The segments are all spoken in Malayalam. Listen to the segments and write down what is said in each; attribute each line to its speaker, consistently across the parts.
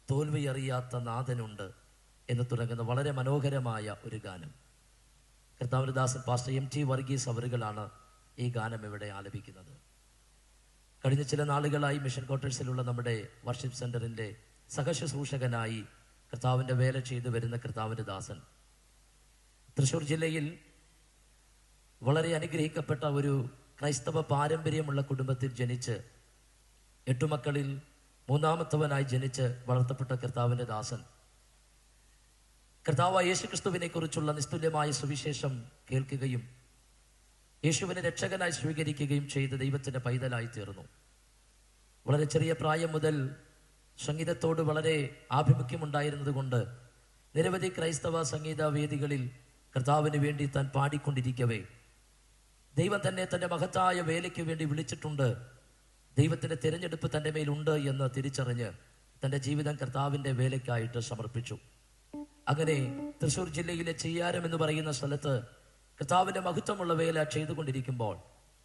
Speaker 1: തോൽവി അറിയാത്ത നാഥനുണ്ട് എന്ന് തുടങ്ങുന്ന വളരെ മനോഹരമായ ഒരു ഗാനം. കർത്താവിന്റെ ദാസൻ പാസ്റ്റർ MT വർഗീസ് അവറുകളാണ് ഈ ഗാനം ഇവിടെ ആലപിക്കുന്നത്. കഴിഞ്ഞ ചില നാളുകളായി മിഷൻ ക്വാർട്ടേഴ്സിലുള്ള നമ്മുടെ വർഷിപ്പ് സെന്ററിന്റെ സഹശുശ്രൂഷകനായി കർത്താവിന്റെ വേല ചെയ്തു വരുന്ന കർത്താവിന്റെ ദാസൻ തൃശ്ശൂർ ജില്ലയിൽ വളരെ അനുഗ്രഹിക്കപ്പെട്ട ഒരു ക്രൈസ്തവ പാരമ്പര്യമുള്ള കുടുംബത്തിൽ ജനിച്ച് 8 മക്കളിൽ 3ാമത്തവനായി ജനിച്ച് വളർത്തപ്പെട്ട കർത്താവിന്റെ ദാസൻ കർത്താവായ യേശുക്രിസ്തുവിനെ കുറിച്ചുള്ള നിസ്തുല്യമായ സുവിശേഷം കേൾക്കുകയും യേശുവിനെ രക്ഷകനായി സ്വീകരിക്കുകയും ചെയ്ത ദൈവത്തിന്റെ പൈതലായി തീർന്നു. വളരെ ചെറിയ പ്രായം മുതൽ സംഗീതത്തോട് വളരെ ആഭിമുഖ്യമുണ്ടായിരുന്നത് കൊണ്ട് നിരവധി ക്രൈസ്തവ സംഗീത വേദികളിൽ കർത്താവിന് വേണ്ടി താൻ പാടിക്കൊണ്ടിരിക്കവേ ദൈവം തന്നെ തന്റെ മഹത്തായ വേലയ്ക്ക് വേണ്ടി വിളിച്ചിട്ടുണ്ട്, ദൈവത്തിന്റെ തിരഞ്ഞെടുപ്പ് തന്റെ മേലുണ്ട് എന്ന് തിരിച്ചറിഞ്ഞ് തന്റെ ജീവിതം കർത്താവിന്റെ വേലയ്ക്കായിട്ട് സമർപ്പിച്ചു. അങ്ങനെ തൃശ്ശൂർ ജില്ലയിലെ ചെയ്യാരം എന്ന് പറയുന്ന സ്ഥലത്ത് കർത്താവിന്റെ മഹത്വമുള്ള വേല ചെയ്തുകൊണ്ടിരിക്കുമ്പോൾ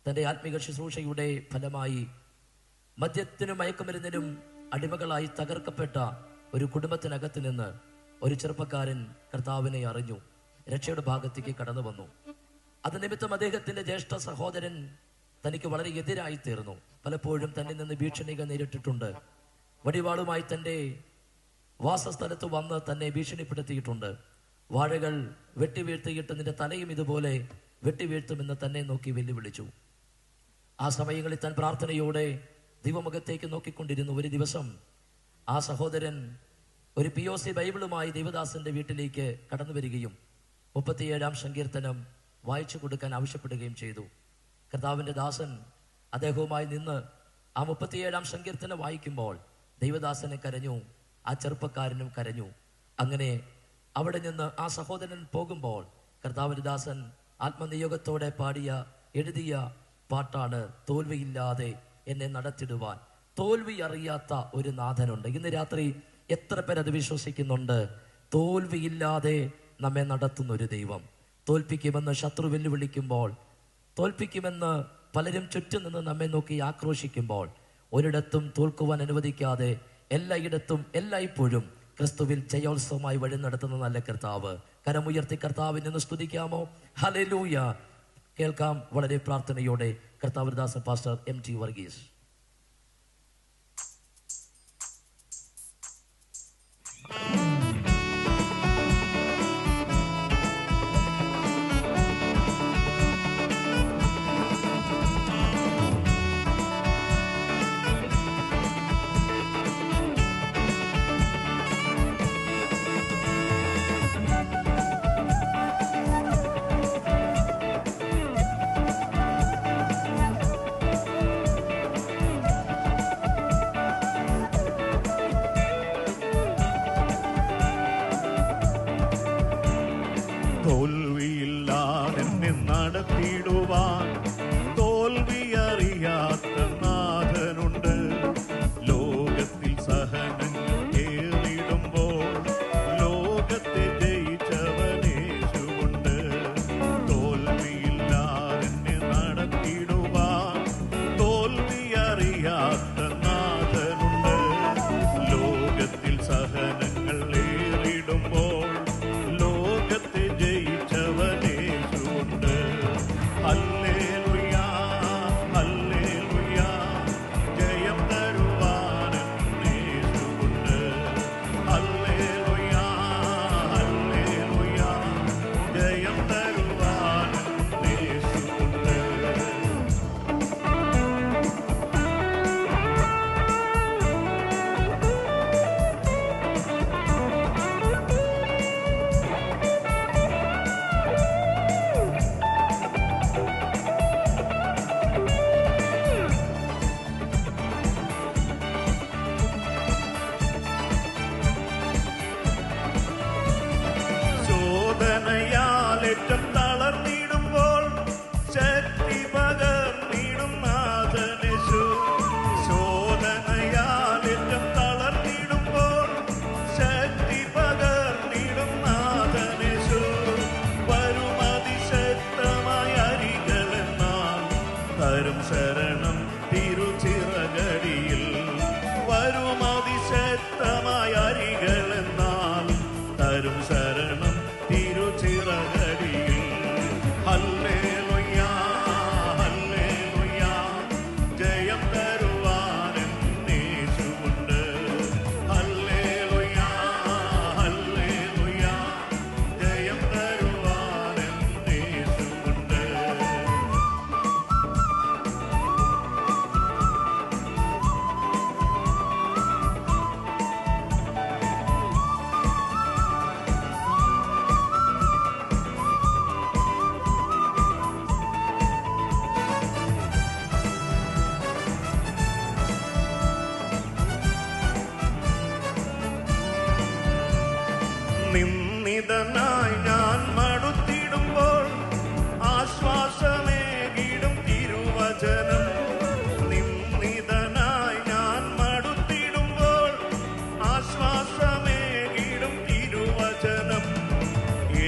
Speaker 1: തന്റെ ആത്മീക ശുശ്രൂഷയുടെ ഫലമായി മദ്യത്തിനും മയക്കുമരുന്നിനും അടിമകളായി തകർക്കപ്പെട്ട ഒരു കുടുംബത്തിനകത്ത് നിന്ന് ഒരു ചെറുപ്പക്കാരൻ കർത്താവിനെ അറിഞ്ഞു, രക്ഷയുടെ ഭാഗത്തേക്ക് കടന്നു വന്നു. അത് നിമിത്തം അദ്ദേഹത്തിന്റെ ജ്യേഷ്ഠ സഹോദരൻ തനിക്ക് വളരെ എതിരായി തീർന്നു. പലപ്പോഴും തന്നിൽ നിന്ന് ഭീഷണികൾ നേരിട്ടിട്ടുണ്ട്. വടിവാളുമായി തന്റെ വാസസ്ഥലത്ത് വന്ന് തന്നെ ഭീഷണിപ്പെടുത്തിയിട്ടുണ്ട്. വാഴകൾ വെട്ടിവീഴ്ത്തിയിട്ട് നിന്റെ തലയും ഇതുപോലെ വെട്ടിവീഴ്ത്തുമെന്ന് തന്നെ നോക്കി വെല്ലുവിളിച്ചു. ആ സമയങ്ങളിൽ താൻ പ്രാർത്ഥനയോടെ ദൈവമുഖത്തേക്ക് നോക്കിക്കൊണ്ടിരുന്നു. ഒരു ദിവസം ആ സഹോദരൻ ഒരു POC ബൈബിളുമായി ദൈവദാസന്റെ വീട്ടിലേക്ക് കടന്നു വരികയും 37ാം സങ്കീർത്തനം വായിച്ചു കൊടുക്കാൻ ആവശ്യപ്പെടുകയും ചെയ്തു. കർത്താവിന്റെ ദാസൻ അദ്ദേഹവുമായി നിന്ന് ആ 37ാം സങ്കീർത്തനം വായിക്കുമ്പോൾ ദൈവദാസനെ കരഞ്ഞു, ആ ചെറുപ്പക്കാരനും കരഞ്ഞു. അങ്ങനെ അവിടെ നിന്ന് ആ സഹോദരൻ പോകുമ്പോൾ കർത്താവിന്റെ ദാസൻ ആത്മനിയോഗത്തോടെ പാടിയ എഴുതിയ പാട്ടാണ് തോൽവിയില്ലാതെ എന്നെ നടത്തിടുവാൻ. തോൽവി അറിയാത്ത ഒരു നാഥനുണ്ട്. ഇന്ന് രാത്രി എത്ര പേരത് വിശ്വസിക്കുന്നുണ്ട്? തോൽവിയില്ലാതെ നമ്മെ നടത്തുന്ന ഒരു ദൈവം. തോൽപ്പിക്കുമെന്ന് ശത്രു വെല്ലുവിളിക്കുമ്പോൾ, തോൽപ്പിക്കുമെന്ന് പലരും ചുറ്റും നിന്ന് നമ്മെ നോക്കി ആക്രോശിക്കുമ്പോൾ, ഒരിടത്തും തോൽക്കുവാൻ അനുവദിക്കാതെ എല്ലായിടത്തും എല്ലായ്പ്പോഴും ക്രിസ്തുവിൽ ജയോത്സവമായി വഴി നടത്തുന്ന നല്ല കർത്താവ്. കരമുയർത്തി കർത്താവിനെ ഒന്ന് സ്തുതിക്കാമോ? ഹല്ലേലൂയ. കേൾക്കാം വളരെ പ്രാർത്ഥനയോടെ കർത്താവിന്റെ ദാസൻ പാസ്റ്റർ MT വർഗീസ്.
Speaker 2: ശരണം തിരുച്ചിറകടിയിൽ വരുമതിശക്തമായ തരും ശരണം തിരുച്ചിറകടിയിൽ. ഹല്ലേലൂയ ഹല്ലേലൂയ ജയം തരുവാൻ യേശുവുണ്ട്. ഹല്ലേലൂയ ഹല്ലേലൂയ ജയം തരുവാൻ യേശുവുണ്ട്. നിന്ദിതനായി ഞാൻ മടുത്തിടുമ്പോൾ ആശ്വാസമേകിടും തിരുവചനം. നിന്ദിതനായി ഞാൻ മടുത്തിടുമ്പോൾ ആശ്വാസമേകിടും തിരുവചനം.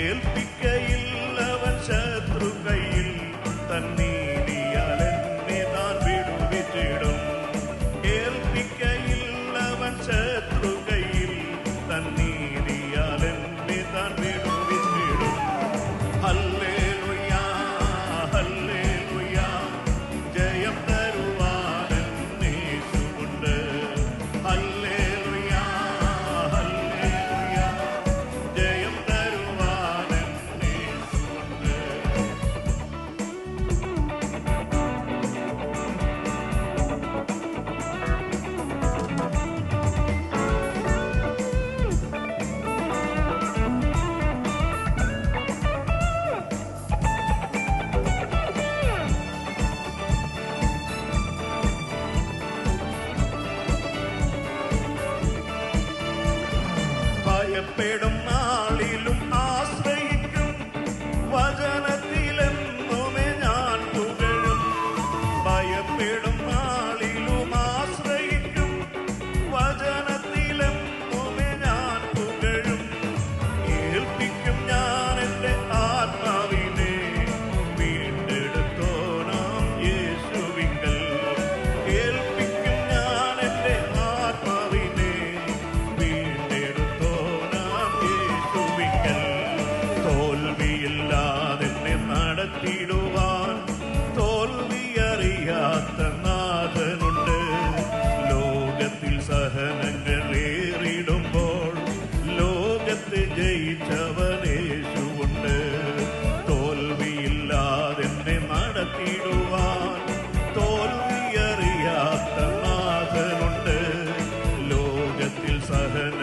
Speaker 2: ഏൽപ്പിക്കയില്ലവൻ ശത്രു കയ്യിൽ, തന്നീതിയാൽ എന്നെ താൻ വിടുവിച്ചിടും. ഏൽപ്പിക്കയില്ലവൻ ശത്രു കയ്യിൽ, തന്നീതിയാൽ എന്നെ താൻ വിടുവിച്ചിടും. ഹല്ലേലൂയ ഹല്ലേലൂയ ജയം തരുവാൻ യേശുവുണ്ട്. ഹല്ലേലൂയ ഹല്ലേലൂയ ജയം തരുവാൻ യേശുവുണ്ട്. ഭയപ്പെടും നാളിലും ആശ്രയിക്കും, വചനത്തിലെന്നുമേ ഞാൻ പുകഴും. ഭയപ്പെടും നാളിലും ആശ്രയിക്കും, വചനത്തിലെന്നുമേ ഞാൻ പുകഴും. ഏൽപ്പിക്കും ഞാൻ എൻ്റെ ആത്മാവിനെ, വീണ്ടെടുത്തോനാം യേശുവിങ്കൽ. ഏൽപ്പിക്കും ഞാൻ എൻ്റെ ആത്മാവിനെ, വീണ്ടെടുത്തോനാം യേശുവിങ്കൽ. തോൽവിയില്ലാതെന്നെ നടത്തിടുവാൻ തോൽവിയറിയാത്ത നാഥനുണ്ട്. ലോകത്തിൽ സഹനങ്ങൾ ഏറിടുമ്പോൾ ലോകത്തെ ജയിച്ചവൻ യേശുവുണ്ട്. തോൽവിയില്ലാതെന്നെ നടത്തിടുവാൻ തോൽവിയറിയാത്ത നാഥനുണ്ട്. ലോകത്തിൽ സഹന